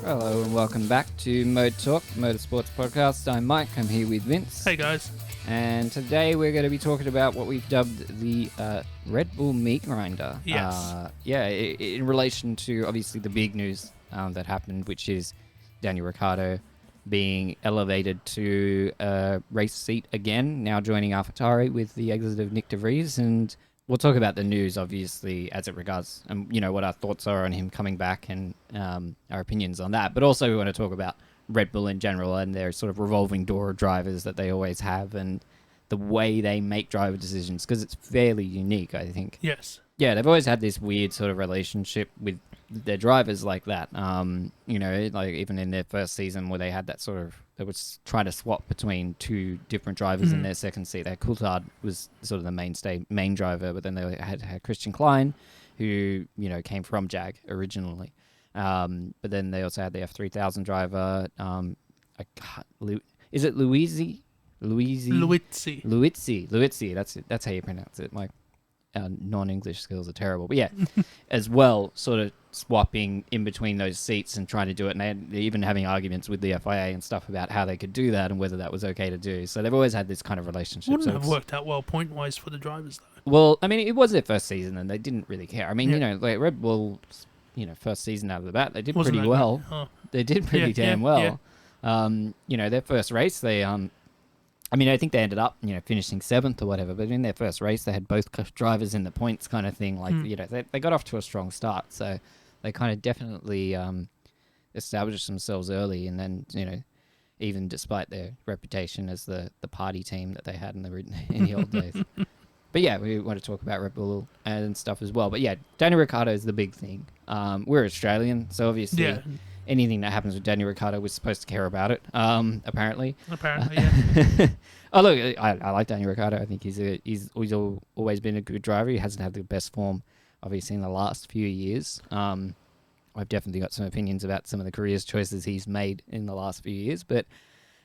Hello and welcome back to Mode Talk, Motorsports Podcast. I'm Mike, I'm here with Vince. Hey guys. And today we're going to be talking about what we've dubbed the Red Bull Meatgrinder. Yes. In relation to obviously the big news that happened, which is Daniel Ricciardo being elevated to a race seat again, now joining AlphaTauri with the exit of Nyck de Vries. And we'll talk about the news, obviously, as it regards, what our thoughts are on him coming back and our opinions on that. But also we want to talk about Red Bull in general and their sort of revolving door of drivers that they always have and the way they make driver decisions, because it's fairly unique, I think. Yes. Yeah, they've always had this weird sort of relationship with their drivers like that. Like even in their first season where they had that sort of, they was trying to swap between two different drivers in their second seat. Their Coulthard was sort of the main driver, but then they had Christian Klein, who, came from Jag originally. But then they also had the F3000 driver. Is it Luizzi? Luizzi. That's how you pronounce it. My non-English skills are terrible. But yeah, as well, sort of swapping in between those seats and trying to do it. And they're even having arguments with the FIA and stuff about how they could do that and whether that was okay to do. So they've always had this kind of relationship. Wouldn't have worked out well point-wise for the drivers, though. Well, I mean, it was their first season and they didn't really care. I mean, like Red Bull, first season out of the bat, they did pretty well. Oh. They did pretty damn well. Yeah. Their first race, they I think they ended up, finishing 7th or whatever, but in their first race, they had both drivers in the points kind of thing. Like, they got off to a strong start. So they kind of definitely established themselves early. And then, even despite their reputation as the party team that they had in the old days. But yeah, we want to talk about Red Bull and stuff as well. But yeah, Daniel Ricciardo is the big thing. We're Australian, so obviously... Yeah. Anything that happens with Daniel Ricciardo, we're supposed to care about it, apparently. Apparently, yeah. Oh, look, I like Daniel Ricciardo. I think he's always been a good driver. He hasn't had the best form, obviously, in the last few years. I've definitely got some opinions about some of the careers choices he's made in the last few years. But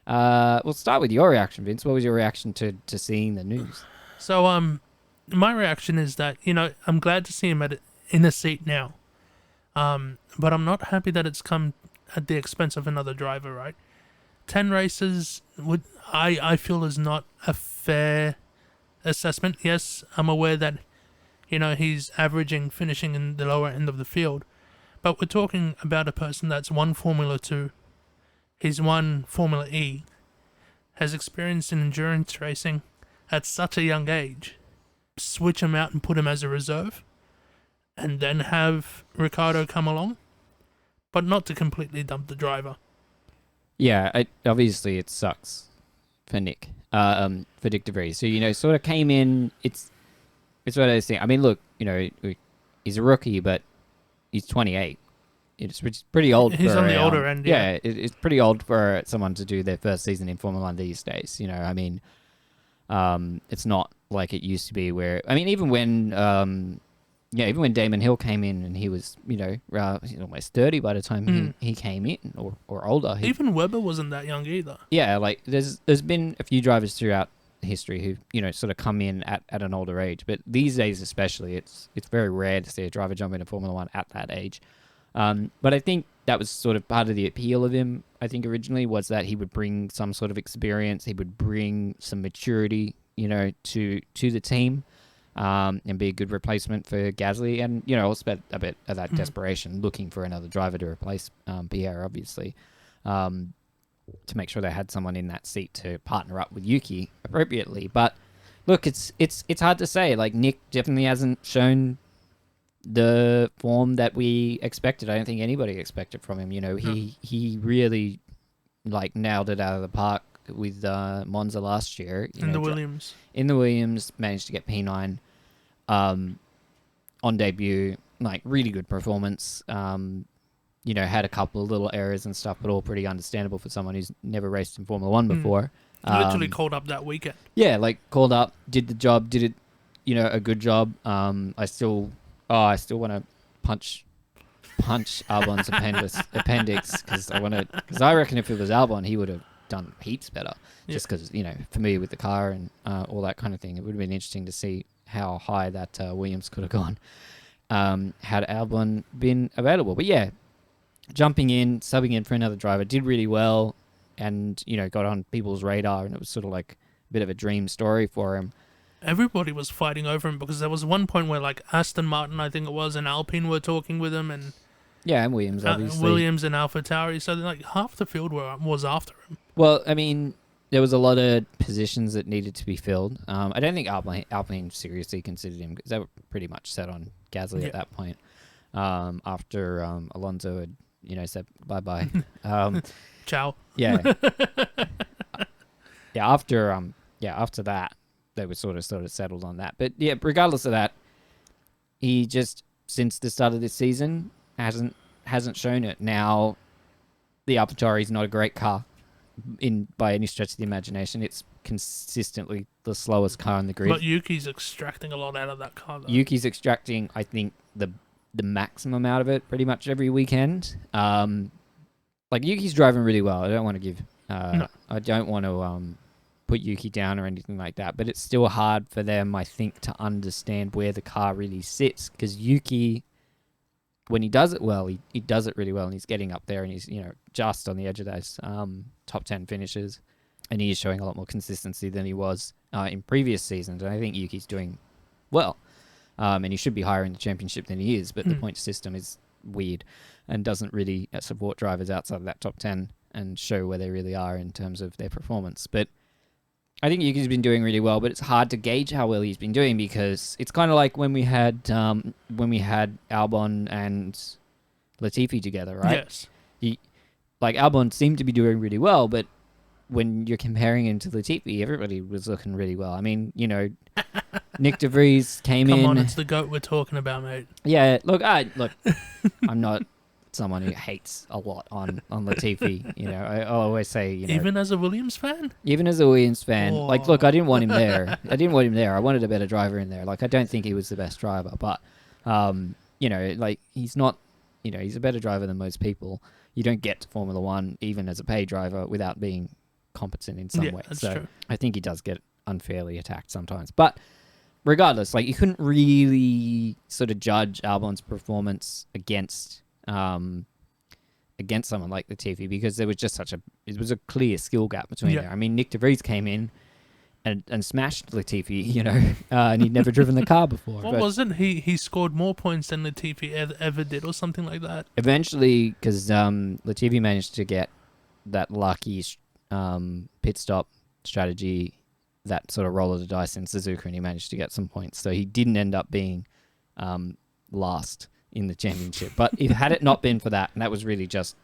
we'll start with your reaction, Vince. What was your reaction to seeing the news? So, my reaction is that, I'm glad to see him in a seat now. But I'm not happy that it's come at the expense of another driver, right? 10 races I feel is not a fair assessment. Yes, I'm aware that, he's finishing in the lower end of the field. But we're talking about a person that's won Formula 2, he's won Formula E, has experience in endurance racing at such a young age. Switch him out and put him as a reserve, and then have Ricciardo come along, but not to completely dump the driver. Yeah, obviously it sucks for Nyck de Vries. So, sort of came in, it's one of those things. I mean, look, he's a rookie, but he's 28. It's pretty old. He's on the older end, yeah. It's pretty old for someone to do their first season in Formula 1 these days. It's not like it used to be where, even when Damon Hill came in and he was, he's almost 30 by the time he came in, or older. Even Webber wasn't that young either. Yeah, like there's been a few drivers throughout history who, sort of come in at an older age. But these days especially, it's very rare to see a driver jump into Formula 1 at that age. But I think that was sort of part of the appeal of him, I think originally, was that he would bring some sort of experience, he would bring some maturity, to the team. And be a good replacement for Gasly, and also a bit of that desperation, looking for another driver to replace Pierre, obviously, to make sure they had someone in that seat to partner up with Yuki appropriately. But look, it's hard to say. Like, Nyck definitely hasn't shown the form that we expected. I don't think anybody expected from him. He really nailed it out of the park with Monza last year. In the Williams. In the Williams, managed to get P9 on debut. Really good performance. Had a couple of little errors and stuff, but all pretty understandable for someone who's never raced in Formula 1 before. Literally called up that weekend. Yeah, called up, did the job, did it, a good job. I still want to punch Albon's appendix because I reckon if it was Albon, he would have done heaps better, just because familiar with the car and all that kind of thing. It would have been interesting to see how high that Williams could have gone had Albon been available. But yeah, jumping in, subbing in for another driver, did really well, and got on people's radar, and it was sort of like a bit of a dream story for him. Everybody was fighting over him because there was one point where like Aston Martin, I think it was, and Alpine were talking with him, and Yeah, and Williams, obviously. Williams and AlphaTauri. So like half the field was after him. Well, I mean, there was a lot of positions that needed to be filled. I don't think Alpine seriously considered him because they were pretty much set on Gasly at that point. After Alonso had said bye bye. Ciao. Yeah. yeah. After that, they were sort of settled on that. But yeah, regardless of that, he just since the start of this season hasn't shown it. Now, the AlphaTauri is not a great car by any stretch of the imagination. It's consistently the slowest car on the grid. But Yuki's extracting a lot out of that car, though. Yuki's extracting, I think, the maximum out of it pretty much every weekend. Like Yuki's driving really well. I don't want to give I don't want to put Yuki down or anything like that, but it's still hard for them, I think, to understand where the car really sits, because Yuki, when he does it well, he does it really well, and he's getting up there, and he's just on the edge of those top 10 finishes, and he is showing a lot more consistency than he was in previous seasons. And I think Yuki's doing well, and he should be higher in the championship than he is, but the point system is weird and doesn't really support drivers outside of that top 10 and show where they really are in terms of their performance. But I think Yuki's been doing really well, but it's hard to gauge how well he's been doing, because it's kind of like when we had Albon and Latifi together, right? Yes. Albon seemed to be doing really well, but when you're comparing him to Latifi, everybody was looking really well. I mean, Nyck de Vries came in. Come on, it's the GOAT we're talking about, mate. Yeah, look, I'm not someone who hates a lot on Latifi. I'll always say, even as a Williams fan? Even as a Williams fan, look, I didn't want him there. I wanted a better driver in there. I don't think he was the best driver, but, he's not, he's a better driver than most people. You don't get to Formula One, even as a paid driver, without being competent in some way. That's so true. I think he does get unfairly attacked sometimes. But regardless, you couldn't really sort of judge Albon's performance against someone like Latifi, because there was just it was a clear skill gap between there. I mean, Nyck de Vries came in and smashed Latifi, and he'd never driven the car before. What was it? He scored more points than Latifi ever did, or something like that. Eventually, because Latifi managed to get that lucky pit stop strategy, that sort of roll of the dice in Suzuka, and he managed to get some points. So he didn't end up being last in the championship. But had it not been for that, and that was really just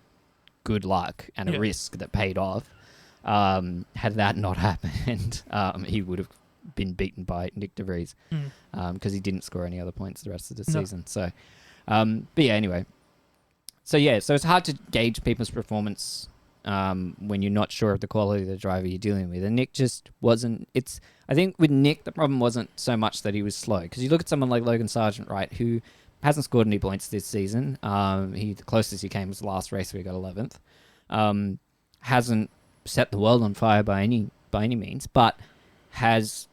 good luck and a risk that paid off, had that not happened, he would have been beaten by Nyck de Vries, because he didn't score any other points the rest of the season. So, but yeah, anyway. So it's hard to gauge people's performance when you're not sure of the quality of the driver you're dealing with. And Nyck just wasn't. I think with Nyck, the problem wasn't so much that he was slow, because you look at someone like Logan Sargent, right, who hasn't scored any points this season. The closest he came was the last race where he got 11th. Hasn't set the world on fire by any means, but has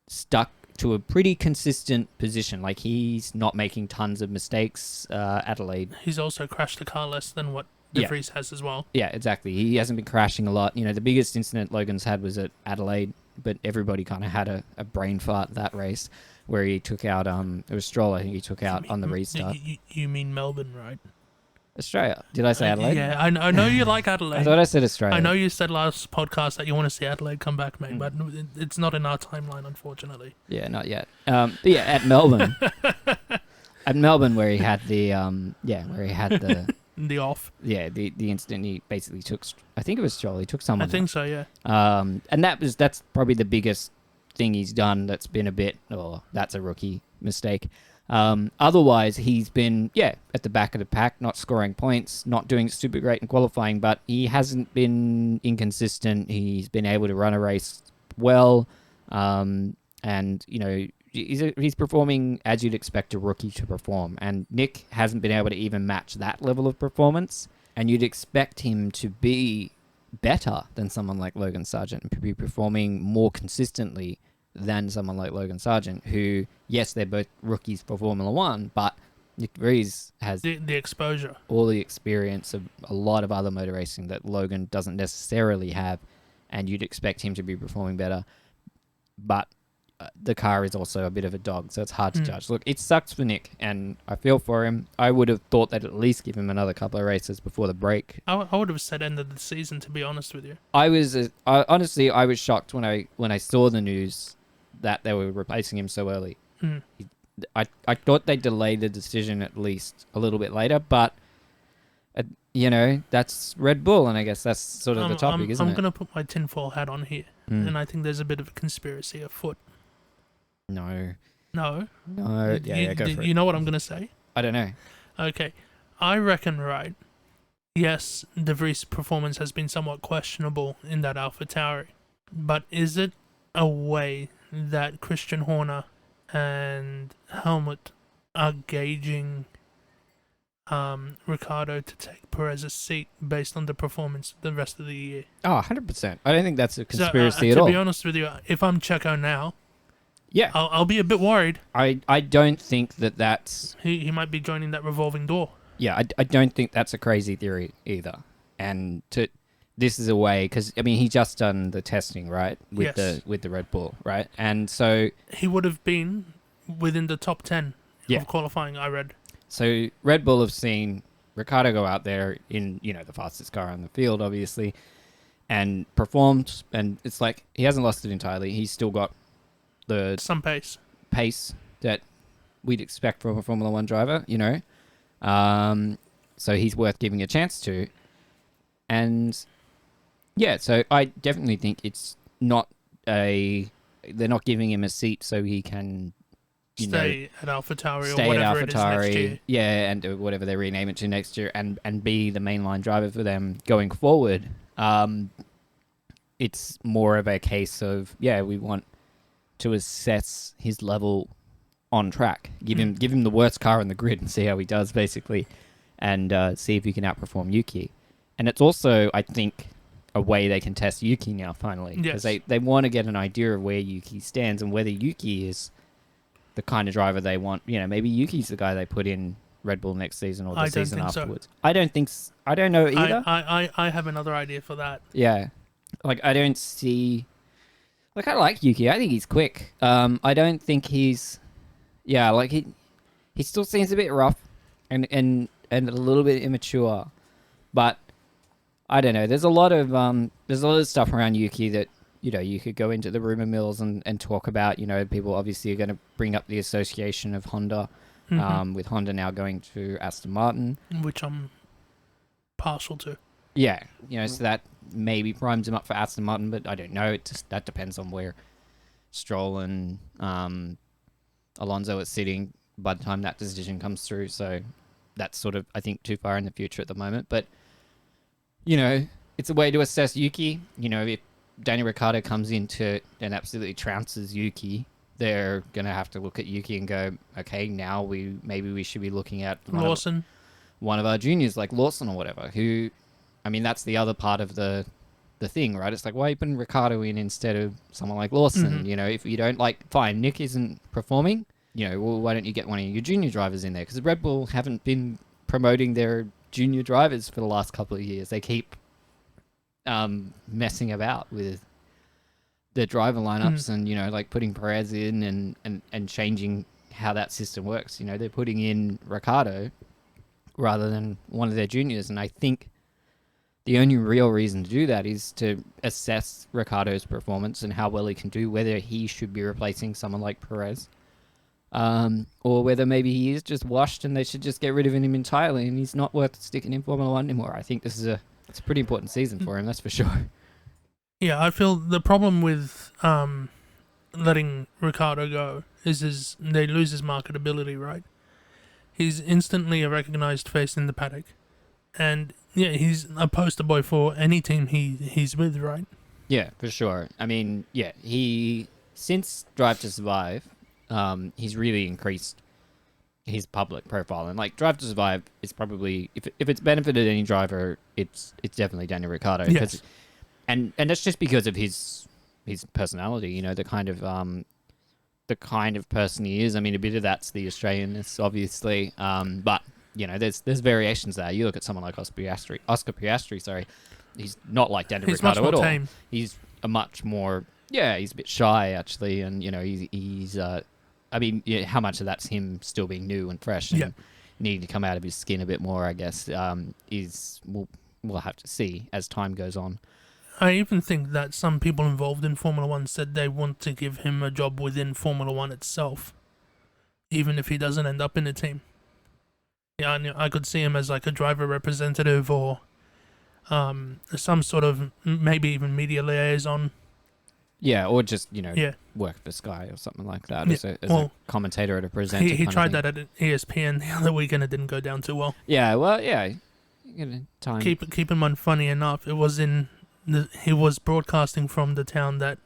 stuck to a pretty consistent position. He's not making tons of mistakes. Adelaide. He's also crashed the car less than what de Vries has as well. Yeah, exactly. He hasn't been crashing a lot. The biggest incident Logan's had was at Adelaide, but everybody kind of had a brain fart that race, where he took out, it was Stroll, I think he took out on the restart. You mean Melbourne, right? Australia. Did I say Adelaide? Yeah, I know you like Adelaide. I thought I said Australia. I know you said last podcast that you want to see Adelaide come back, mate, but it's not in our timeline, unfortunately. Yeah, not yet. But yeah, at Melbourne. At Melbourne, where he had the, the off. Yeah, the incident, he basically took, I think it was Stroll, he took someone. I think so, yeah. And that's probably the biggest thing he's done that's been that's a rookie mistake. Otherwise, he's been, at the back of the pack, not scoring points, not doing super great in qualifying, but he hasn't been inconsistent. He's been able to run a race well, and, he's performing as you'd expect a rookie to perform. And Nyck hasn't been able to even match that level of performance, and you'd expect him to be better than someone like Logan Sargent and to be performing more consistently than someone like Logan Sargent, who, yes, they're both rookies for Formula One, but Nyck de Vries has The exposure. all the experience of a lot of other motor racing that Logan doesn't necessarily have, and you'd expect him to be performing better. But the car is also a bit of a dog, so it's hard to judge. Look, it sucks for Nick, and I feel for him. I would have thought they'd at least give him another couple of races before the break. I would have said end of the season, to be honest with you. Honestly, I was shocked when I saw the news that they were replacing him so early. I thought they'd delay the decision at least a little bit later, but that's Red Bull, and I guess that's sort of the topic, isn't it? I'm going to put my tinfoil hat on here, and I think there's a bit of a conspiracy afoot. No. No? No. Yeah, go for it. You know what I'm going to say? I don't know. Okay. I reckon, right, yes, De Vries' performance has been somewhat questionable in that AlphaTauri, but is it a way that Christian Horner and Helmut are gauging Ricciardo to take Perez's seat based on the performance the rest of the year? Oh, 100%. I don't think that's a conspiracy at to all. To be honest with you, if I'm Checo now, yeah, I'll be a bit worried. I don't think that's... He might be joining that revolving door. Yeah, I don't think that's a crazy theory either. And this is a way, because, I mean, he just done the testing, right? With the Red Bull, right? And so... He would have been within the top 10 of qualifying, I read. So Red Bull have seen Ricciardo go out there in, the fastest car on the field, obviously, and performed. And it's like, he hasn't lost it entirely. He's still got some pace that we'd expect from a Formula One driver, so he's worth giving a chance to. And yeah, so I definitely think it's not they're not giving him a seat so he can stay at AlphaTauri or whatever it is next year. Yeah, and whatever they rename it to next year, and be the mainline driver for them going forward. It's more of a case of, we want to assess his level on track. Give him the worst car on the grid and see how he does, basically, and see if he can outperform Yuki. And it's also, I think, a way they can test Yuki now, finally. Because they want to get an idea of where Yuki stands and whether Yuki is the kind of driver they want. Maybe Yuki's the guy they put in Red Bull next season or the season afterwards. So. I don't know either. I have another idea for that. Yeah. I don't see... I like Yuki. I think he's quick. I don't think he's... Yeah, he still seems a bit rough and a little bit immature. But I don't know. There's a lot of stuff around Yuki that, you could go into the rumor mills and talk about. People obviously are going to bring up the association of Honda, with Honda now going to Aston Martin. Which I'm partial to. Yeah, so that maybe primes him up for Aston Martin, but I don't know. That depends on where Stroll and Alonso are sitting by the time that decision comes through. So that's sort of, I think, too far in the future at the moment. But, it's a way to assess Yuki. If Daniel Ricciardo comes into and absolutely trounces Yuki, they're going to have to look at Yuki and go, okay, now we should be looking at one of our juniors like Lawson or whatever, who... I mean, that's the other part of the thing, right? It's like, why are you putting Ricciardo in instead of someone like Lawson? If you don't fine, Nick isn't performing, well, why don't you get one of your junior drivers in there? Because Red Bull haven't been promoting their junior drivers for the last couple of years. They keep messing about with their driver lineups and, putting Perez in and changing how that system works. They're putting in Ricciardo rather than one of their juniors. And I think the only real reason to do that is to assess Ricciardo's performance and how well he can do, whether he should be replacing someone like Perez, or whether maybe he is just washed and they should just get rid of him entirely and he's not worth sticking in Formula One anymore. I think it's a pretty important season for him, that's for sure. Yeah, I feel the problem with letting Ricciardo go is they lose his marketability, right? He's instantly a recognized face in the paddock. And yeah, he's a poster boy for any team he's with, right? Yeah, for sure. I mean, yeah, since Drive to Survive, he's really increased his public profile. And Drive to Survive is probably, if it's benefited any driver, it's definitely Daniel Ricciardo. Yes. And that's just because of his personality, the kind of the kind of person he is. I mean, a bit of that's the Australianness, obviously. But there's variations there. You look at someone like Oscar Piastri, sorry. He's not like Daniel He's much Ricciardo more at all. tame. He's a much more, he's a bit shy actually, and he's I mean, how much of that's him still being new and fresh and needing to come out of his skin a bit more, I guess, is we'll have to see as time goes on. I even think that some people involved in Formula One said they want to give him a job within Formula One itself, even if he doesn't end up in the team. Yeah, I could see him as like a driver representative or some sort of maybe even media liaison. Yeah, or just, work for Sky or something like that as a commentator at a presenter. He tried that at ESPN the other week and it didn't go down too well. Yeah, well, yeah. Time. Keep in mind, funny enough, it was he was broadcasting from the town that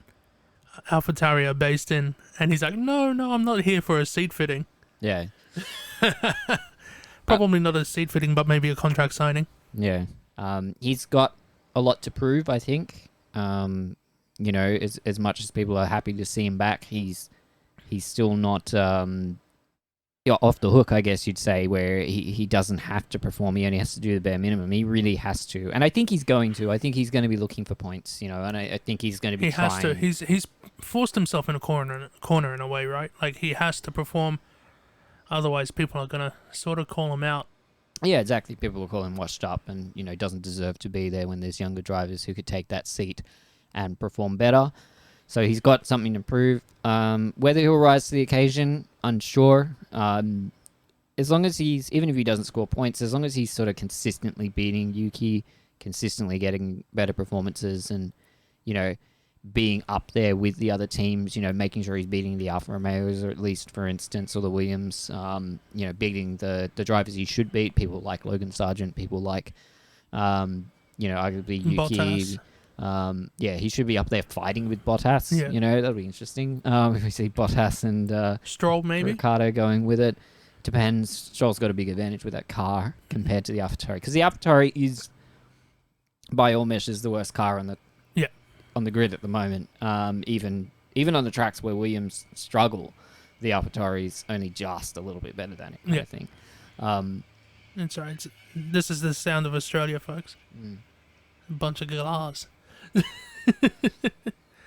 AlphaTauri are based in, and he's like, no, I'm not here for a seat fitting. Yeah. Probably not a seat fitting, but maybe a contract signing. Yeah. He's got a lot to prove, I think. As much as people are happy to see him back, he's still not off the hook, I guess you'd say, where he doesn't have to perform. He only has to do the bare minimum. He really has to. And I think he's going to. I think he's going to be looking for points, and I think he's going to be trying. He has to. He's forced himself in a corner in a way, right? Like, he has to perform. Otherwise, people are going to sort of call him out. Yeah, exactly. People will call him washed up and, doesn't deserve to be there when there's younger drivers who could take that seat and perform better. So he's got something to prove. Whether he'll rise to the occasion, unsure. As long as even if he doesn't score points, as long as he's sort of consistently beating Yuki, consistently getting better performances and, being up there with the other teams, making sure he's beating the Alfa Romeos, or at least, for instance, or the Williams, beating the drivers he should beat, people like Logan Sargent, people like, arguably Yuki. Bottas. He should be up there fighting with Bottas. Yeah. That'll be interesting. If we see Bottas and Stroll, maybe Ricciardo going with it, depends. Stroll's got a big advantage with that car compared to the AlphaTauri, because the AlphaTauri is, by all measures, the worst car on the grid at the moment. Even on the tracks where Williams struggle, the AlphaTauri's only just a little bit better than it. I think. That's right. This is the sound of Australia, folks. A bunch of glass.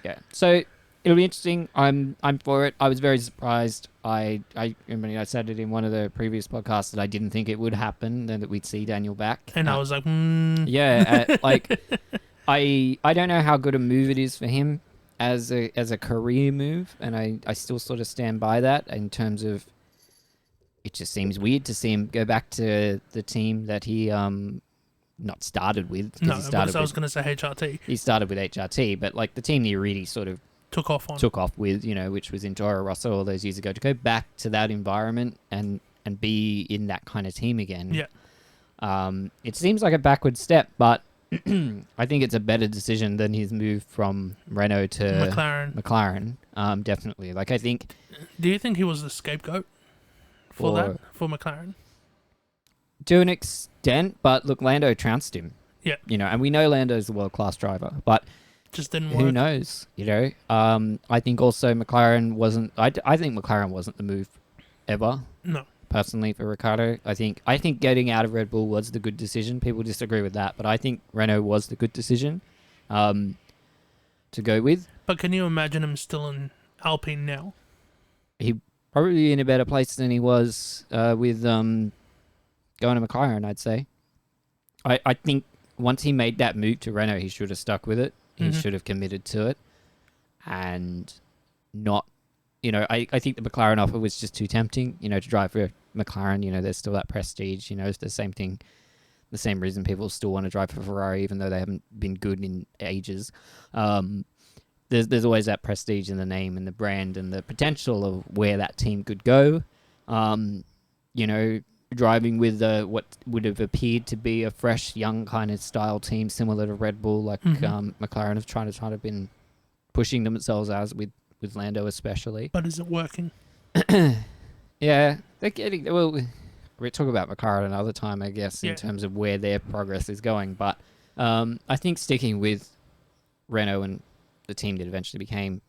Yeah, so it'll be interesting. I'm for it. I was very surprised. I said it in one of the previous podcasts that I didn't think it would happen, that we'd see Daniel back. And I was like, yeah, I don't know how good a move it is for him as a career move, and I still sort of stand by that in terms of it just seems weird to see him go back to the team that he not started with. No, I was going to say HRT. He started with HRT, but like the team that he really sort of took off with, which was in Toro Rosso all those years ago, to go back to that environment and be in that kind of team again. Yeah. It seems like a backward step, but I think it's a better decision than his move from Renault to McLaren. Definitely. Like, I think. Do you think he was the scapegoat for McLaren? To an extent, but look, Lando trounced him. Yeah. And we know Lando's a world-class driver, but just didn't work. Who knows? I think also McLaren wasn't. I think McLaren wasn't the move ever. No. Personally, for Ricciardo, I think getting out of Red Bull was the good decision. People disagree with that, but I think Renault was the good decision to go with. But can you imagine him still in Alpine now? He probably in a better place than he was with going to McLaren, I'd say. I think once he made that move to Renault, he should have stuck with it. He should have committed to it and not, I think the McLaren offer was just too tempting, to drive for McLaren. There's still that prestige, it's the same thing, the same reason people still want to drive for Ferrari, even though they haven't been good in ages. There's always that prestige in the name and the brand and the potential of where that team could go. Driving with what would have appeared to be a fresh, young kind of style team, similar to Red Bull, like McLaren have tried to been pushing themselves as with Lando especially. But is it working? Yeah, they're getting. Well, we'll talk about McLaren another time, I guess, in terms of where their progress is going. But I think sticking with Renault and the team that eventually became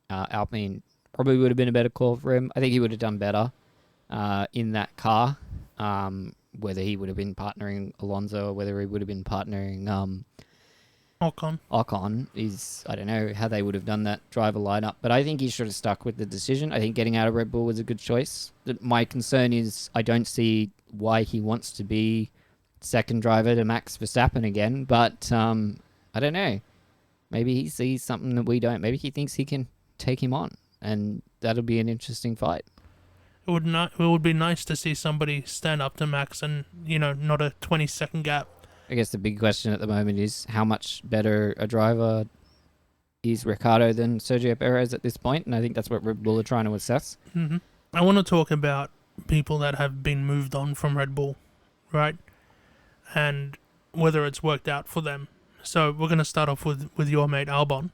Alpine probably would have been a better call for him. I think he would have done better in that car. Whether he would have been partnering Alonso or whether he would have been partnering Ocon is, I don't know how they would have done that driver lineup, but I think he should have stuck with the decision. I think getting out of Red Bull was a good choice. My concern is I don't see why he wants to be second driver to Max Verstappen again, but I don't know. Maybe he sees something that we don't. Maybe he thinks he can take him on, and that'll be an interesting fight. It would be nice to see somebody stand up to Max and, not a 20-second gap. I guess the big question at the moment is how much better a driver is Ricciardo than Sergio Perez at this point, and I think that's what Red Bull are trying to assess. Mm-hmm. I want to talk about people that have been moved on from Red Bull, right? And whether it's worked out for them. So we're going to start off with your mate Albon.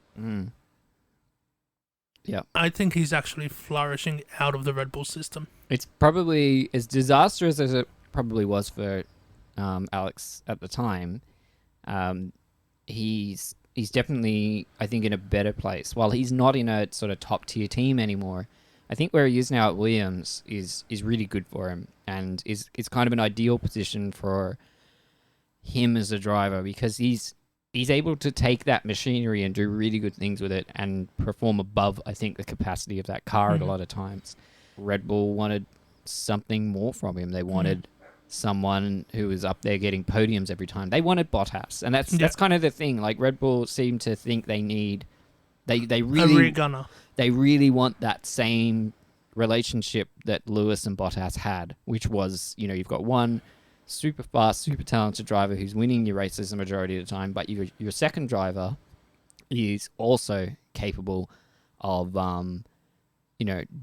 Yeah. I think he's actually flourishing out of the Red Bull system. It's probably as disastrous as it probably was for Alex at the time. He's definitely, I think, in a better place. While he's not in a sort of top tier team anymore, I think where he is now at Williams is really good for him, and is kind of an ideal position for him as a driver, because he's able to take that machinery and do really good things with it and perform above, I think, the capacity of that car at a lot of times. Red Bull wanted something more from him. They wanted someone who was up there getting podiums every time. They wanted Bottas, and that's kind of the thing. Like, Red Bull seem to think they need they really a rear gunner. They really want that same relationship that Lewis and Bottas had, which was, you've got one super fast, super talented driver who's winning your races the majority of the time, but your second driver is also capable of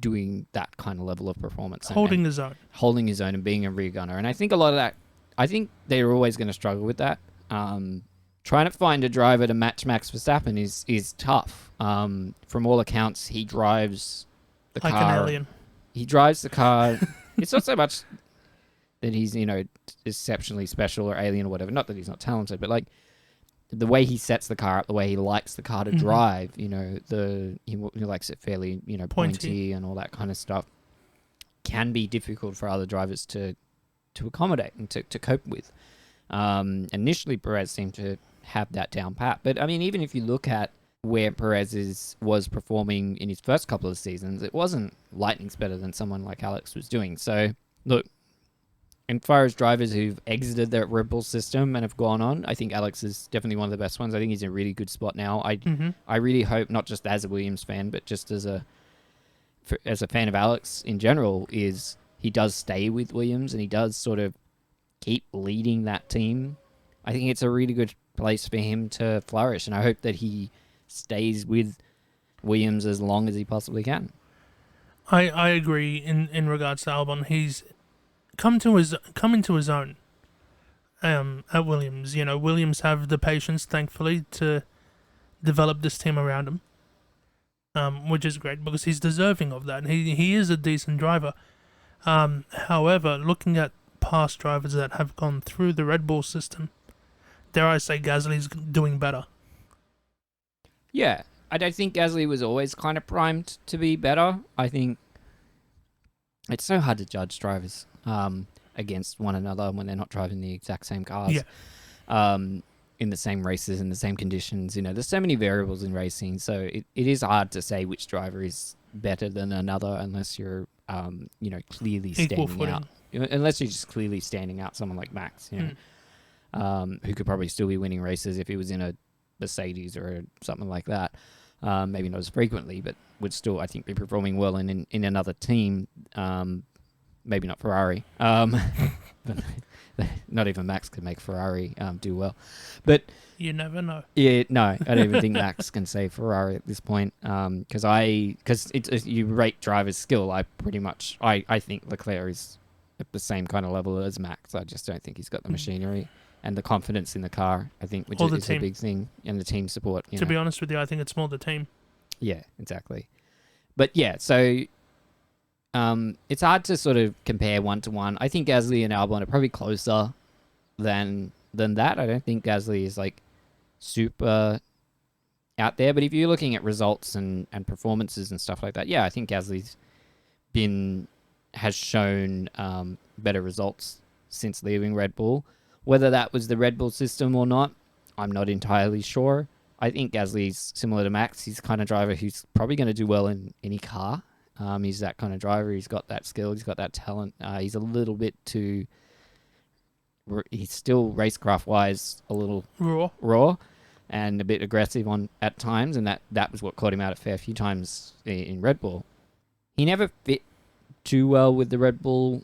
doing that kind of level of performance, holding his own and being a rear gunner. And I think a lot of that, I think they're always going to struggle with that. Trying to find a driver to match Max Verstappen is tough. From all accounts, he drives the like car an alien. He drives the car. It's not so much that he's exceptionally special or alien or whatever. Not that he's not talented, but like the way he sets the car up, the way he likes the car to drive. He likes it fairly pointy and all that kind of stuff. Can be difficult for other drivers to accommodate and to cope with. Initially, Perez seemed to have that down pat, but I mean, even if you look at where Perez was performing in his first couple of seasons, it wasn't lightnings better than someone like Alex was doing. So look, as far as drivers who've exited the Red Bull system and have gone on, I think Alex is definitely one of the best ones. I think he's in a really good spot now. I really hope, not just as a Williams fan, but just as a fan of Alex in general, is he does stay with Williams and he does sort of keep leading that team. I think it's a really good place for him to flourish, and I hope that he stays with Williams as long as he possibly can. I agree in regards to Albon. He's come into his own at Williams. Williams have the patience, thankfully, to develop this team around him, which is great because he's deserving of that. He is a decent driver. However, looking at past drivers that have gone through the Red Bull system, dare I say Gasly's doing better. Yeah, I don't think Gasly was always kind of primed to be better. I think it's so hard to judge drivers against one another when they're not driving the exact same cars. Yeah. In the same races, in the same conditions. There's so many variables in racing, so it is hard to say which driver is better than another unless you're, clearly standing out. Unless you're just clearly standing out someone like Max, who could probably still be winning races if he was in a Mercedes or something like that. Maybe not as frequently, but would still, I think, be performing well in another team. Maybe not Ferrari. Not even Max can make Ferrari do well. But you never know. Yeah, no, I don't even think Max can save Ferrari at this point. Because you rate drivers' skill. I think Leclerc is at the same kind of level as Max. I just don't think he's got the machinery and the confidence in the car, I think, which is a big thing, and the team support. To be honest with you, I think it's more the team. Yeah, exactly. But yeah, so it's hard to sort of compare one-to-one. I think Gasly and Albon are probably closer than that. I don't think Gasly is like super out there. But if you're looking at results and performances and stuff like that, yeah, I think Gasly's has shown better results since leaving Red Bull. Whether that was the Red Bull system or not, I'm not entirely sure. I think Gasly's similar to Max. He's the kind of driver who's probably going to do well in any car. He's that kind of driver. He's got that skill. He's got that talent. He's a little bit too... He's still racecraft-wise a little raw and a bit aggressive at times, and that was what caught him out a fair few times in Red Bull. He never fit too well with the Red Bull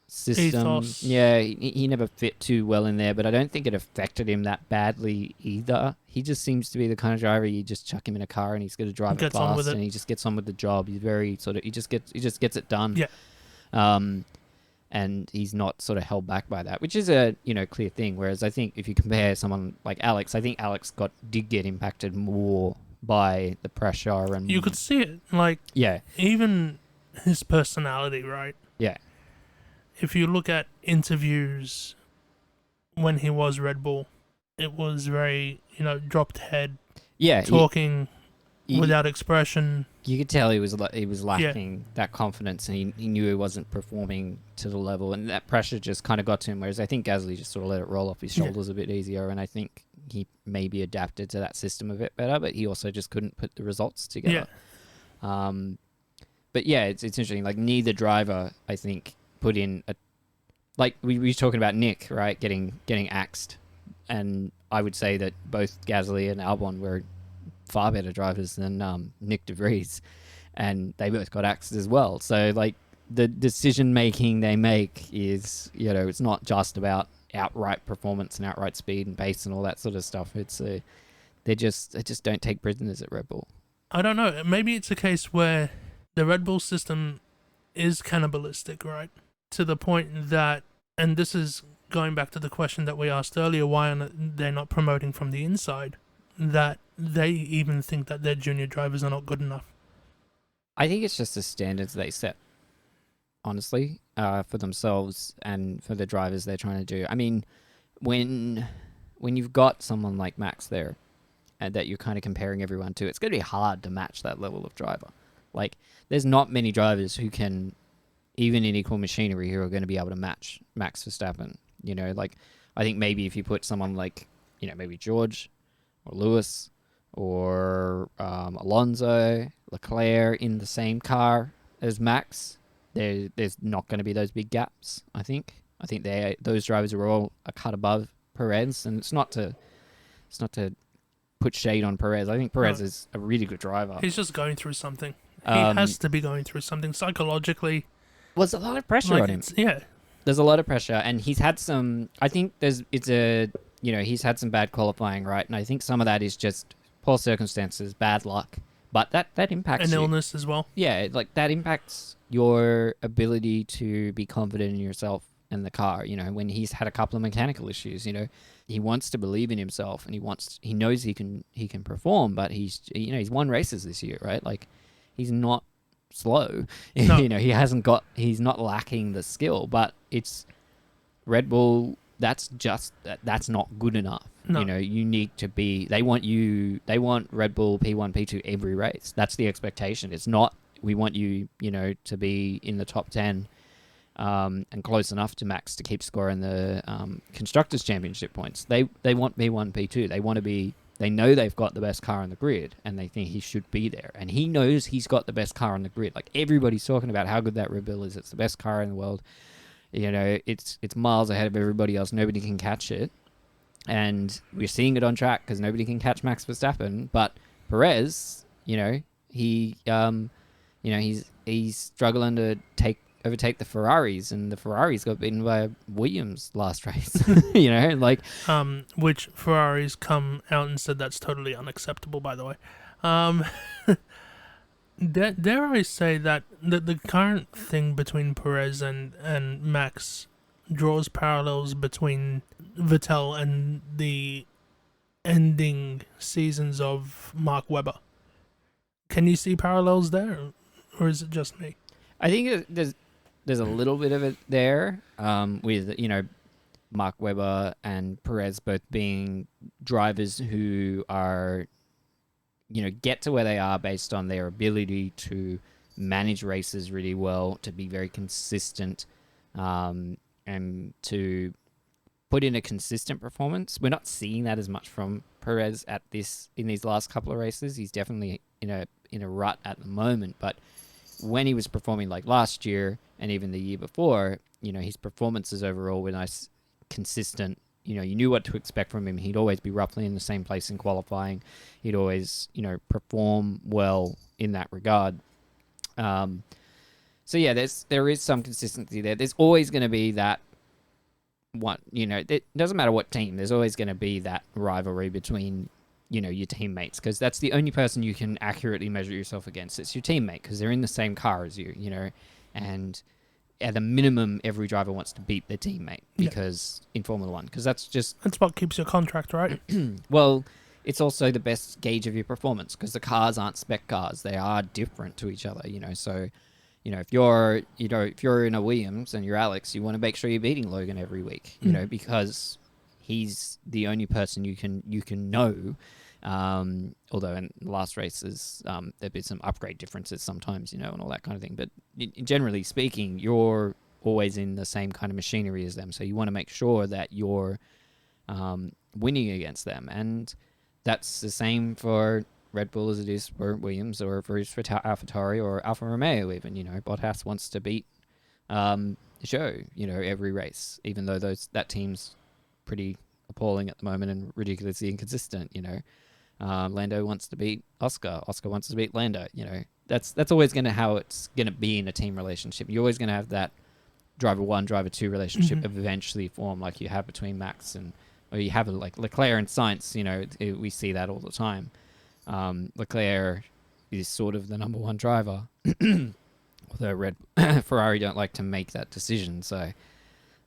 system. Ethos. Yeah, he never fit too well in there, but I don't think it affected him that badly either. He just seems to be the kind of driver you just chuck him in a car and he's going to drive it fast, and he just gets on with the job. He's very sort of he just gets it done. Yeah. And he's not sort of held back by that, which is a clear thing. Whereas I think if you compare someone like Alex, I think Alex did get impacted more by the pressure, and you could see it, like even his personality, right? Yeah. If you look at interviews when he was Red Bull, it was very dropped head, talking without expression. You could tell he was lacking that confidence, and he knew he wasn't performing to the level, and that pressure just kind of got to him. Whereas I think Gasly just sort of let it roll off his shoulders a bit easier, and I think he maybe adapted to that system a bit better, but he also just couldn't put the results together. But yeah, it's interesting. Like neither driver, I think, put in like we were talking about Nyck, right, getting axed, and I would say that both Gasly and Albon were far better drivers than Nyck de Vries, and they both got axed as well. So like the decision making they make is it's not just about outright performance and outright speed and pace and all that sort of stuff. It's they just don't take prisoners at Red Bull. I don't know. Maybe it's a case where the Red Bull system is cannibalistic, right? To the point that, and this is going back to the question that we asked earlier, why are they not promoting from the inside? That they even think that their junior drivers are not good enough. I think it's just the standards they set, honestly, for themselves and for the drivers they're trying to do. I mean, when you've got someone like Max there, and that you're kind of comparing everyone to, it's going to be hard to match that level of driver. Like, there's not many drivers who can, even in equal machinery, who are going to be able to match Max Verstappen. Like, I think maybe if you put someone like, maybe George or Lewis or Alonso, Leclerc in the same car as Max, there's not going to be those big gaps, I think. I think those drivers are all a cut above Perez, and it's not to put shade on Perez. I think Perez is a really good driver. He's just going through something. He has to be going through something psychologically. There's a lot of pressure on him. Yeah. There's a lot of pressure, and he's had some... I think he's had some bad qualifying, right? And I think some of that is just poor circumstances, bad luck. But that impacts an you. Illness as well. Yeah, like that impacts your ability to be confident in yourself and the car. When he's had a couple of mechanical issues, he wants to believe in himself, and he knows he can perform, but he's won races this year, right? Like, he's not slow. No. He's not lacking the skill, but it's Red Bull. That's not good enough. No. You need to be. They want Red Bull P1, P2 every race. That's the expectation. It's not. We want you, to be in the top 10, and close enough to Max to keep scoring the constructors championship points. They want P1, P2. They want to be. They know they've got the best car on the grid, and they think he should be there. And he knows he's got the best car on the grid. Like, everybody's talking about how good that Red Bull is. It's the best car in the world. It's miles ahead of everybody else. Nobody can catch it. And we're seeing it on track because nobody can catch Max Verstappen. But Perez, he's struggling to overtake the Ferraris, and the Ferraris got beaten by Williams last race. Which Ferraris come out and said that's totally unacceptable, by the way. Dare I say that the current thing between Perez and Max draws parallels between Vettel and the ending seasons of Mark Webber. Can you see parallels there, or is it just me? I think there's a little bit of it there, with Mark Webber and Perez both being drivers who are get to where they are based on their ability to manage races really well, to be very consistent, and to put in a consistent performance. We're not seeing that as much from Perez in these last couple of races. He's definitely in a rut at the moment, but when he was performing like last year and even the year before, his performances overall were nice, consistent. You knew what to expect from him. He'd always be roughly in the same place in qualifying. He'd always, perform well in that regard. So yeah, there is some consistency there. There's always going to be that one, it doesn't matter what team, there's always going to be that rivalry between, your teammates, because that's the only person you can accurately measure yourself against. It's your teammate, because they're in the same car as you, and at a minimum, every driver wants to beat their teammate because in Formula One, because that's what keeps your contract, right? Well, it's also the best gauge of your performance, because the cars aren't spec cars; they are different to each other. So, if you're in a Williams and you're Alex, you want to make sure you're beating Logan every week, because he's the only person you can know. Although in the last races, there've been some upgrade differences sometimes, and all that kind of thing. But generally speaking, you're always in the same kind of machinery as them. So you want to make sure that you're winning against them. And that's the same for Red Bull as it is for Williams, or for AlphaTauri or Alfa Romeo even. Bottas wants to beat Zhou, every race, even though that team's pretty appalling at the moment and ridiculously inconsistent, Lando wants to beat Oscar wants to beat Lando, that's always how it's going to be in a team relationship. You're always going to have that driver one, driver two relationship eventually form, like you have between Max or you have like Leclerc and Sainz, we see that all the time. Leclerc is sort of the number one driver, although Ferrari don't like to make that decision, so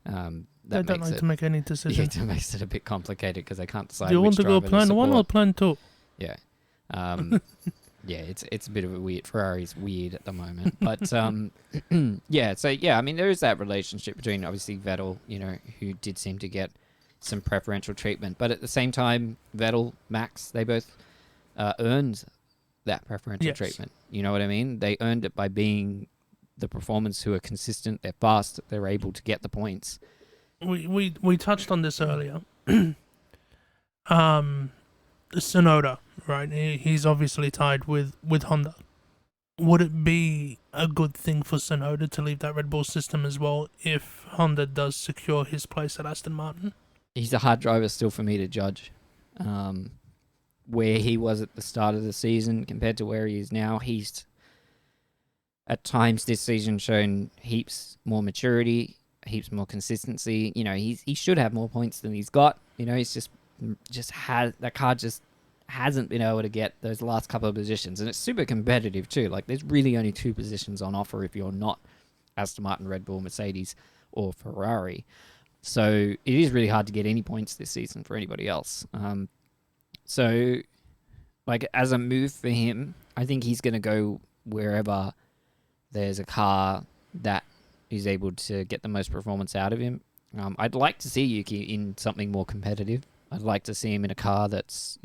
they don't like to make any decisions. It makes it a bit complicated because they can't decide. Do you want to go plan one or plan two? Yeah, yeah. It's a bit of a weird. Ferrari's weird at the moment, but yeah. So yeah, I mean, there is that relationship between obviously Vettel, who did seem to get some preferential treatment, but at the same time, Vettel, Max, they both earned that preferential treatment. You know what I mean? They earned it by being the performers who are consistent. They're fast. They're able to get the points. We touched on this earlier. Tsunoda, right? He's obviously tied with Honda. Would it be a good thing for Tsunoda to leave that Red Bull system as well if Honda does secure his place at Aston Martin? He's a hard driver still for me to judge. Where he was at the start of the season compared to where he is now, he's at times this season shown heaps more maturity, heaps more consistency. He should have more points than he's got. He's just had that car just hasn't been able to get those last couple of positions, and it's super competitive too. Like there's really only 2 positions on offer if you're not Aston Martin, Red Bull, Mercedes, or Ferrari. So it is really hard to get any points this season for anybody else. So like as a move for him, I think he's going to go wherever there's a car that is able to get the most performance out of him. I'd like to see Yuki in something more competitive. I'd like to see him in a car that's,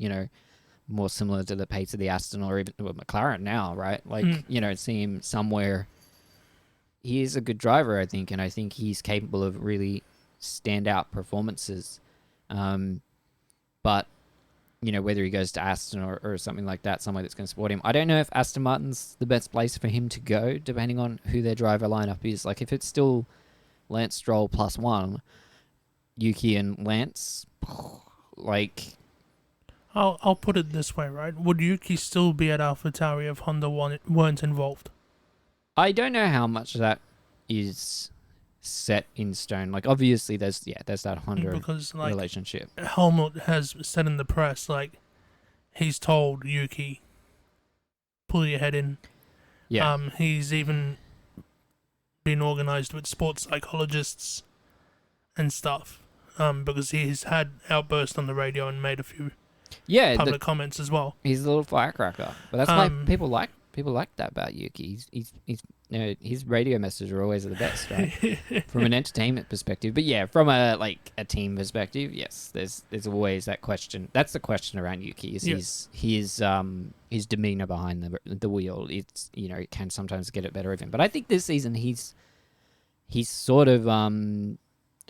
more similar to the pace of the Aston or even McLaren now, right? Like, see him somewhere. He is a good driver, I think, and I think he's capable of really standout performances. But, whether he goes to Aston or something like that, somewhere that's going to support him. I don't know if Aston Martin's the best place for him to go, depending on who their driver lineup is. Like, if it's still Lance Stroll +1, Yuki and Lance, like... I'll put it this way, right? Would Yuki still be at AlphaTauri if Honda weren't involved? I don't know how much that is set in stone. Like, obviously, there's that Honda relationship. Helmut has said in the press, like, he's told Yuki, pull your head in. Yeah. He's even been organized with sports psychologists and stuff, because he's had outbursts on the radio and made a few public comments as well. He's a little firecracker, but that's why people like that about Yuki. He's his radio messages are always the best, right? From an entertainment perspective. But yeah, from a team perspective, yes, there's always that question. That's the question around Yuki, is his demeanor behind the wheel. It's, it can sometimes get it better of him. But I think this season he's sort of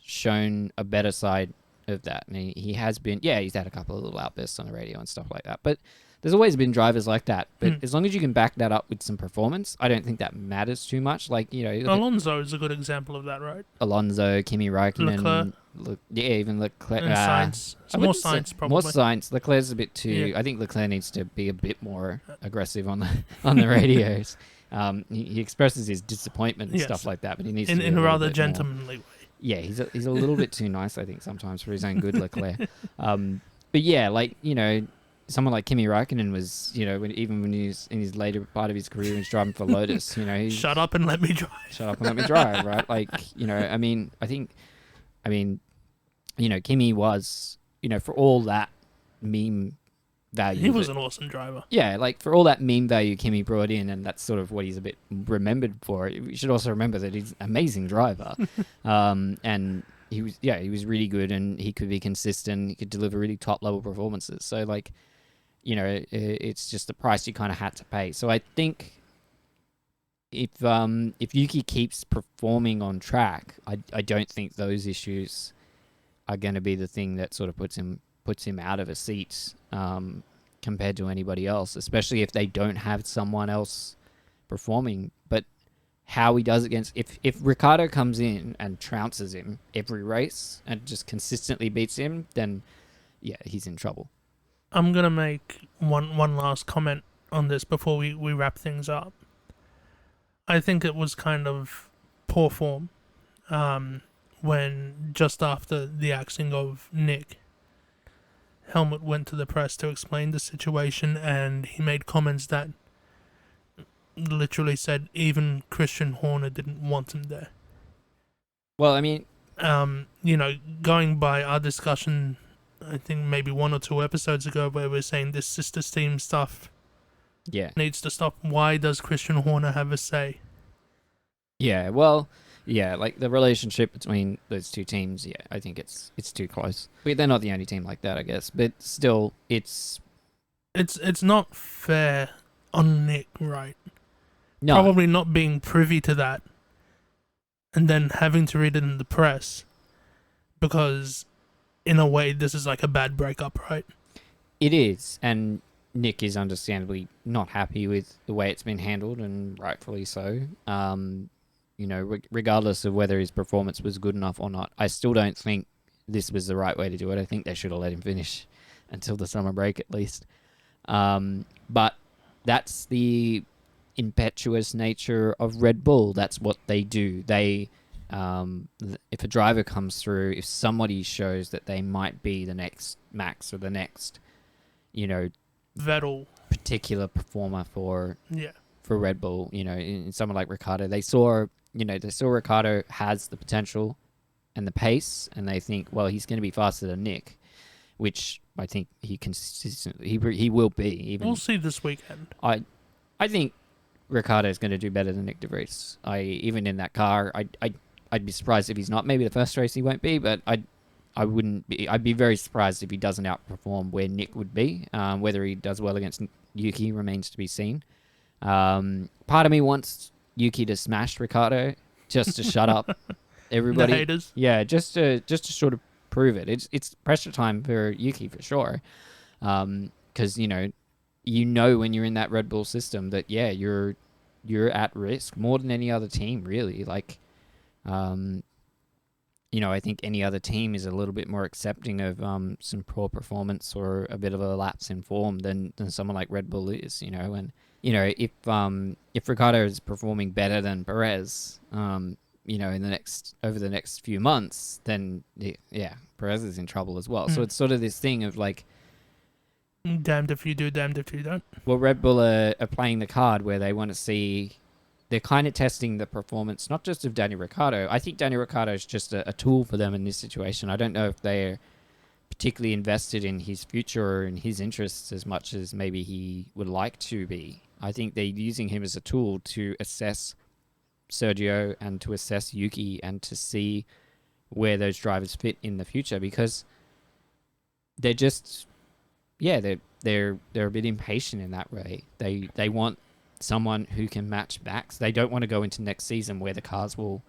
shown a better side of that. And he has been, he's had a couple of little outbursts on the radio and stuff like that. But there's always been drivers like that. But as long as you can back that up with some performance, I don't think that matters too much. Like, Alonso is a good example of that, right? Alonso, Kimi Räikkönen, even Leclerc. And Sainz. More Sainz, probably. More Sainz. Leclerc's a bit too. Yeah. I think Leclerc needs to be a bit more aggressive on the radios. He expresses his disappointment and stuff like that, but he needs to be in a rather bit gentlemanly way. Yeah, he's a little bit too nice, I think, sometimes for his own good, Leclerc. But yeah, someone like Kimi Räikkönen was, when he was in his later part of his career, he was driving for Lotus. Shut up and let me drive. Shut up and let me drive, right? Kimi was, for all that meme value. He was an awesome driver. Yeah, for all that meme value Kimi brought in, and that's sort of what he's a bit remembered for. You should also remember that he's an amazing driver, and he was really good, and he could be consistent. He could deliver really top level performances. So it's just the price you kind of had to pay. So I think if Yuki keeps performing on track, I don't think those issues are going to be the thing that sort of puts him out of a seat compared to anybody else, especially if they don't have someone else performing. But how he does against... If Ricciardo comes in and trounces him every race and just consistently beats him, then, yeah, he's in trouble. I'm going to make one last comment on this before we wrap things up. I think it was kind of poor form when, just after the axing of Nyck, Helmut went to the press to explain the situation, and he made comments that literally said even Christian Horner didn't want him there. Well, I mean... going by our discussion, I think maybe 1 or 2 episodes ago, where we're saying this sister team stuff needs to stop. Why does Christian Horner have a say? Yeah, well... Yeah, the relationship between those two teams, I think it's too close. But they're not the only team like that, I guess. But still, it's not fair on Nyck, right? No. Probably not being privy to that, and then having to read it in the press, because in a way this is like a bad breakup, right? It is, and Nyck is understandably not happy with the way it's been handled, and rightfully so. Regardless of whether his performance was good enough or not, I still don't think this was the right way to do it. I think they should have let him finish until the summer break at least. But that's the impetuous nature of Red Bull. That's what they do. They, if a driver comes through, if somebody shows that they might be the next Max or the next, Vettel particular performer for Red Bull, in someone like Ricciardo, they saw Ricciardo has the potential and the pace, and they think, well, he's going to be faster than Nyck, which I think he will be. Even we'll see this weekend. I think Ricciardo is going to do better than Nyck de Vries. Even in that car, I'd be surprised if he's not. Maybe the first race he won't be, but I wouldn't be. I'd be very surprised if he doesn't outperform where Nyck would be. Whether he does well against Yuki remains to be seen. Part of me wants Yuki to smash Ricciardo just to shut up everybody. The haters. Yeah, just to sort of prove it. It's pressure time for Yuki for sure. Because when you're in that Red Bull system that you're at risk more than any other team really. I think any other team is a little bit more accepting of some poor performance or a bit of a lapse in form than someone like Red Bull is. If Ricciardo is performing better than Perez, over the next few months, then Perez is in trouble as well. So it's sort of this thing of damned if you do, damned if you don't. Well, Red Bull are playing the card where they want to see. They're kind of testing the performance, not just of Daniel Ricciardo. I think Daniel Ricciardo is just a tool for them in this situation. I don't know if they're particularly invested in his future or in his interests as much as maybe he would like to be. I think they're using him as a tool to assess Sergio and to assess Yuki and to see where those drivers fit in the future, because they're just, yeah, they're a bit impatient in that way. They want someone who can match Max. They don't want to go into next season where the cars will.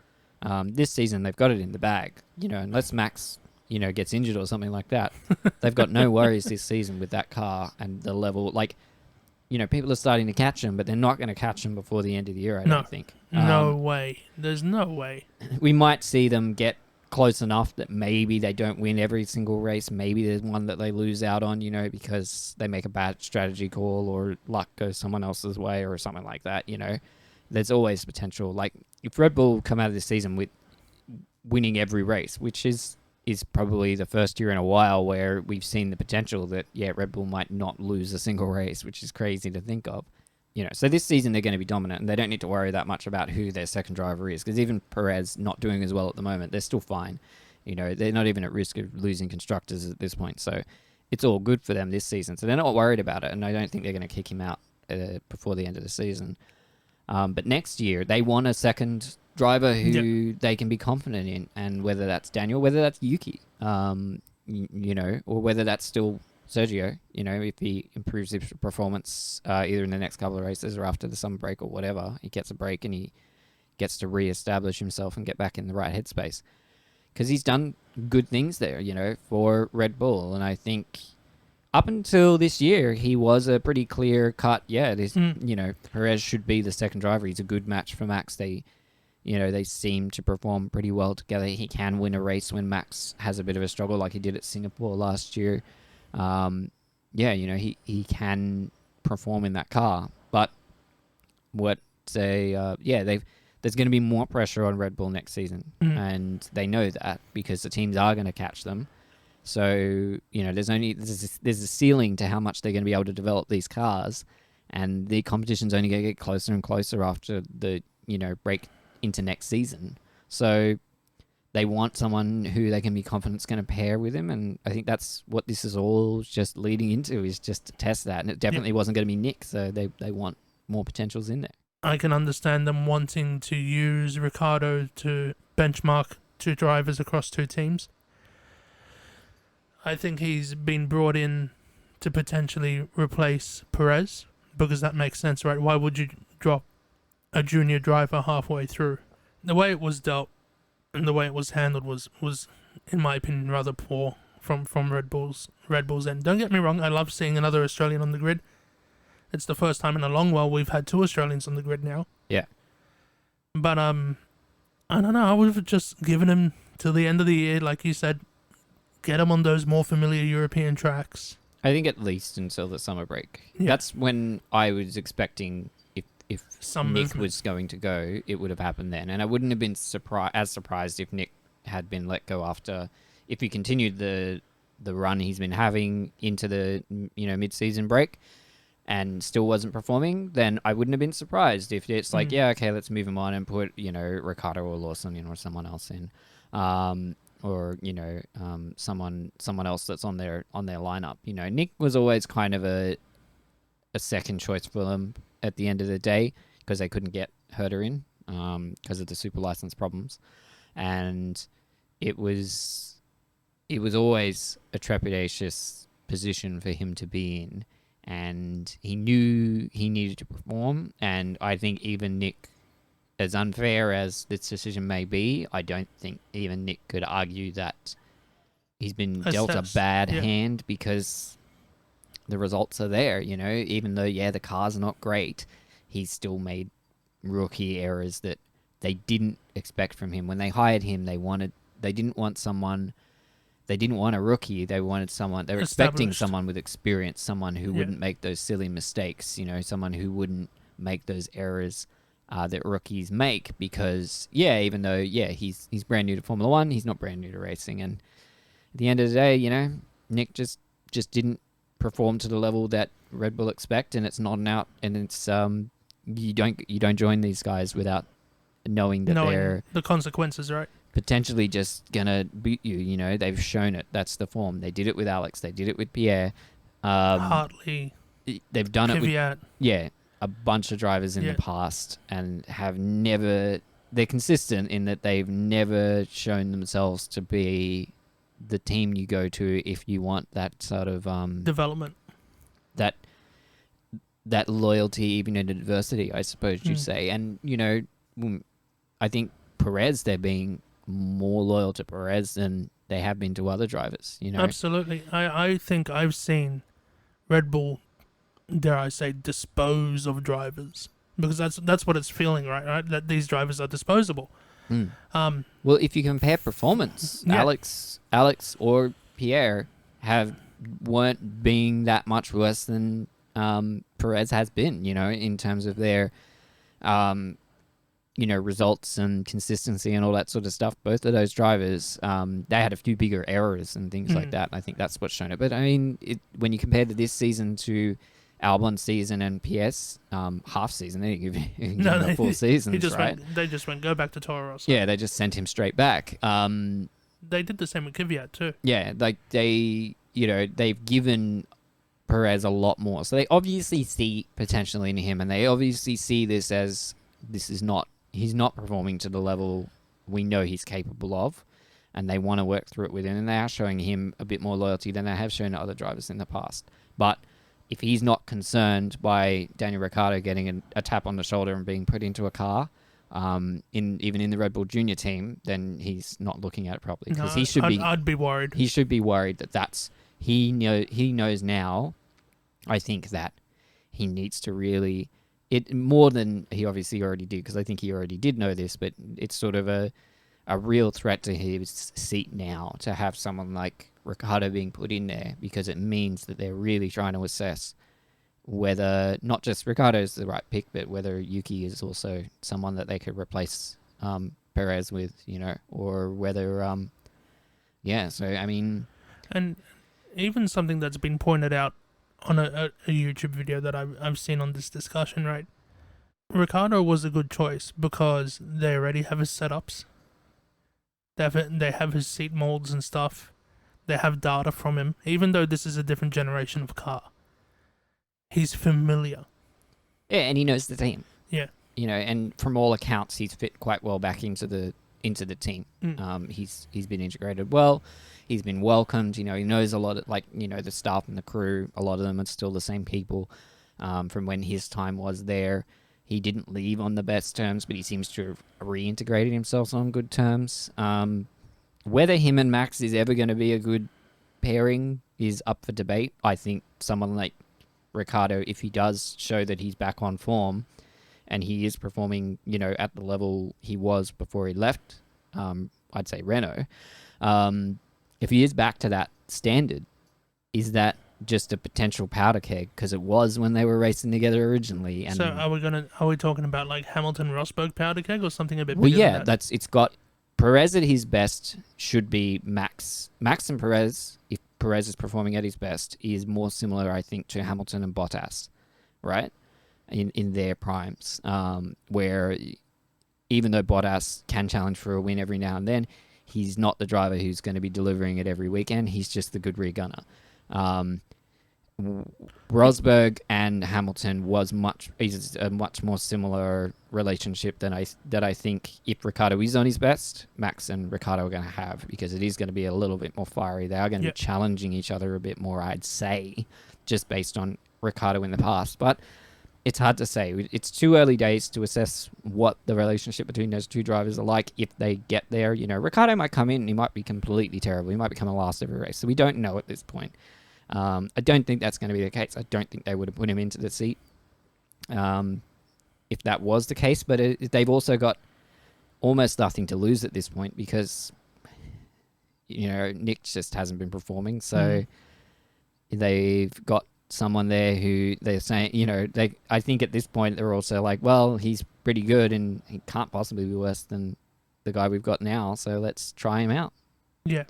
This season they've got it in the bag, unless Max, gets injured or something like that. They've got no worries this season with that car and the level. Like, people are starting to catch him, but they're not going to catch him before the end of the year. I don't think. No way. There's no way. We might see them get close enough that maybe they don't win every single race. Maybe there's one that they lose out on, because they make a bad strategy call or luck goes someone else's way or something like that. There's always potential. Like, if Red Bull come out of this season with winning every race, which is probably the first year in a while where we've seen the potential that, Red Bull might not lose a single race, which is crazy to think of. So this season they're going to be dominant, and they don't need to worry that much about who their second driver is, because even Perez not doing as well at the moment, they're still fine. They're not even at risk of losing constructors at this point, so it's all good for them this season. So they're not worried about it, and I don't think they're going to kick him out before the end of the season. But next year, they want a second driver who they can be confident in, and whether that's Daniel, whether that's Yuki, or whether that's still Sergio, if he improves his performance either in the next couple of races or after the summer break or whatever, he gets a break and he gets to re-establish himself and get back in the right headspace. Because he's done good things there, for Red Bull. And I think up until this year, he was a pretty clear-cut, Perez should be the second driver. He's a good match for Max. They seem to perform pretty well together. He can win a race when Max has a bit of a struggle like he did at Singapore last year. He can perform in that car, but there's going to be more pressure on Red Bull next season, and they know that because the teams are going to catch them. So there's a ceiling to how much they're going to be able to develop these cars, and the competition's only going to get closer and closer after the break into next season. So they want someone who they can be confident is going to pair with him, and I think that's what this is all just leading into, is just to test that. And it definitely wasn't going to be Nyck, so they want more potentials in there. I can understand them wanting to use Ricciardo to benchmark two drivers across two teams. I think he's been brought in to potentially replace Perez, because that makes sense, right? Why would you drop a junior driver halfway through? The way it was dealt and the way it was handled was in my opinion rather poor from Red Bull's end. Don't get me wrong, I love seeing another Australian on the grid. It's the first time in a long while we've had two Australians on the grid now. Yeah. But I don't know, I would have just given him till the end of the year, like you said, get him on those more familiar European tracks. I think at least until the summer break. Yeah. That's when I was expecting if Nyck was going to go, it would have happened then. And I wouldn't have been surprised if Nyck had been let go if he continued the run he's been having into the mid-season break and still wasn't performing, then I wouldn't have been surprised if it's like, let's move him on and put, Ricciardo or Lawson in or someone else in. Or someone else that's on their lineup. Nyck was always kind of a second choice for them at the end of the day, because they couldn't get Herder in because of the super license problems, and it was always a trepidatious position for him to be in, and he knew he needed to perform. And I think even Nyck, as unfair as this decision may be, I don't think even Nyck could argue that he's been dealt a bad hand, because the results are there, even though, the car's not great, he's still made rookie errors that they didn't expect from him. When they hired him, they didn't want a rookie, they wanted someone, they were expecting someone with experience, someone who wouldn't make those silly mistakes, someone who wouldn't make those errors that rookies make, because even though he's brand new to Formula 1, he's not brand new to racing, and at the end of the day, Nyck just didn't perform to the level that Red Bull expect, and it's not an out, and it's you don't join these guys without knowing they're the consequences, right? Potentially just gonna beat you. They've shown it. That's the form. They did it with Alex. They did it with Pierre. Hartley. They've done Kvyat. it with a bunch of drivers in the past and have never. They're consistent in that they've never shown themselves to be the team you go to if you want that sort of development, that loyalty even in adversity, I suppose you'd say. And I think Perez, they're being more loyal to Perez than they have been to other drivers. Absolutely. I think I've seen Red Bull, dare I say, dispose of drivers, because that's what it's feeling, right? That these drivers are disposable. Well, if you compare performance, Alex or Pierre weren't being that much worse than Perez has been, in terms of their results and consistency and all that sort of stuff. Both of those drivers, they had a few bigger errors and things like that. I think that's what's shown it. But I mean, when you compare this season to Albon's season and PS half season, they didn't give him the full seasons, they just went, go back to Toro Rosso. Yeah, they just sent him straight back. They did the same with Kvyat too. Yeah, like they've given Perez a lot more. So they obviously see potential in him, and they obviously see this as he's not performing to the level we know he's capable of, and they want to work through it with him, and they are showing him a bit more loyalty than they have shown to other drivers in the past. But if he's not concerned by Daniel Ricciardo getting a tap on the shoulder and being put into a car, even in the Red Bull Junior team, then he's not looking at it properly, because he should be. I'd be worried. He should be worried he knows now. I think that he needs to really more than he obviously already did, because I think he already did know this, but it's sort of a real threat to his seat now to have someone like Ricciardo being put in there, because it means that they're really trying to assess whether not just Ricciardo is the right pick, but whether Yuki is also someone that they could replace Perez with, or whether so I mean, and even something that's been pointed out on a YouTube video that I've seen on this discussion, right? Ricciardo was a good choice because they already have his setups. They have his seat molds and stuff. They have data from him. Even though this is a different generation of car, he's familiar. Yeah, and he knows the team. Yeah. And from all accounts, he's fit quite well back into the team. He's been integrated well. He's been welcomed. He knows a lot of, the staff and the crew. A lot of them are still the same people from when his time was there. He didn't leave on the best terms, but he seems to have reintegrated himself on good terms. Whether him and Max is ever going to be a good pairing is up for debate. I think someone like Ricciardo, if he does show that he's back on form and he is performing, at the level he was before he left, I'd say Renault. If he is back to that standard, is that just a potential powder keg? Because it was when they were racing together originally. And so are we talking about like Hamilton Rosberg powder keg or something a bit bigger? Well, yeah, than that? It's got Perez at his best should be Max. Max and Perez, if Perez is performing at his best, is more similar, I think, to Hamilton and Bottas, right? In their primes, where even though Bottas can challenge for a win every now and then, he's not the driver who's going to be delivering it every weekend. He's just the good rear gunner. Rosberg and Hamilton is a much more similar relationship than I think if Ricciardo is on his best, Max and Ricciardo are going to have, because it is going to be a little bit more fiery. They are going to be challenging each other a bit more, I'd say, just based on Ricciardo in the past. But it's hard to say. It's too early days to assess what the relationship between those two drivers are like if they get there. Ricciardo might come in and he might be completely terrible. He might become a last every race. So we don't know at this point. I don't think that's going to be the case. I don't think they would have put him into the seat if that was the case. But they've also got almost nothing to lose at this point, because Nyck just hasn't been performing. So they've got someone there who they're saying, I think at this point they're also like, well, he's pretty good and he can't possibly be worse than the guy we've got now, so let's try him out. Yeah.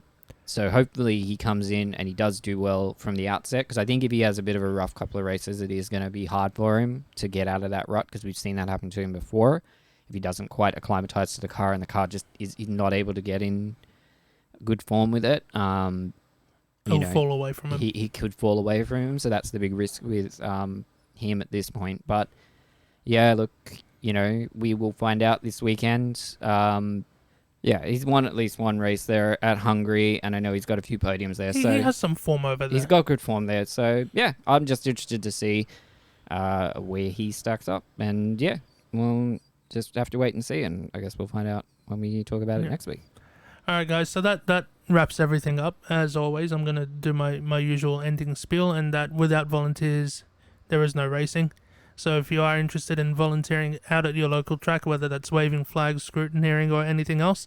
So hopefully he comes in and he does do well from the outset, because I think if he has a bit of a rough couple of races, it is going to be hard for him to get out of that rut, because we've seen that happen to him before. If he doesn't quite acclimatize to the car and the car just is not able to get in good form with it, he'll fall away from him. He could fall away from him, so that's the big risk with him at this point. But Yeah, look, we will find out this weekend. Yeah, he's won at least one race there at Hungary, and I know he's got a few podiums there. He So has some form over there. he's got good form there. So yeah, I'm just interested to see where he stacks up, and yeah, we'll just have to wait and see, and I guess we'll find out when we talk about it next week. All right, guys. So that wraps everything up. As always, I'm gonna do my usual ending spiel, and that without volunteers, there is no racing. So if you are interested in volunteering out at your local track, whether that's waving flags, scrutineering, or anything else,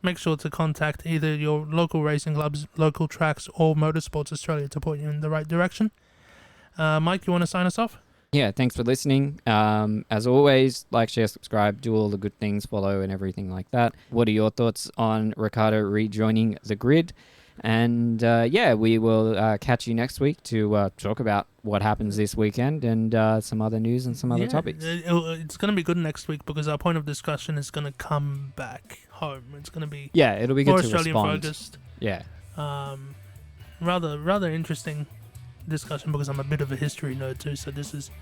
make sure to contact either your local racing clubs, local tracks, or Motorsports Australia to point you in the right direction. Mike, you want to sign us off? Yeah, thanks for listening. As always, like, share, subscribe, do all the good things, follow, and everything like that. What are your thoughts on Ricciardo rejoining the grid? And yeah, we will catch you next week to talk about what happens this weekend and some other news and some other topics. It's going to be good next week because our point of discussion is going to come back home. It's going to be it'll be good more to Australian respond. focused. Yeah. Rather interesting discussion because I'm a bit of a history nerd too. So this is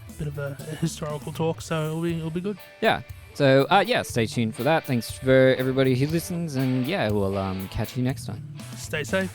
a bit of a historical talk. So it'll be good. Yeah. So, stay tuned for that. Thanks for everybody who listens, and yeah, we'll catch you next time. Stay safe.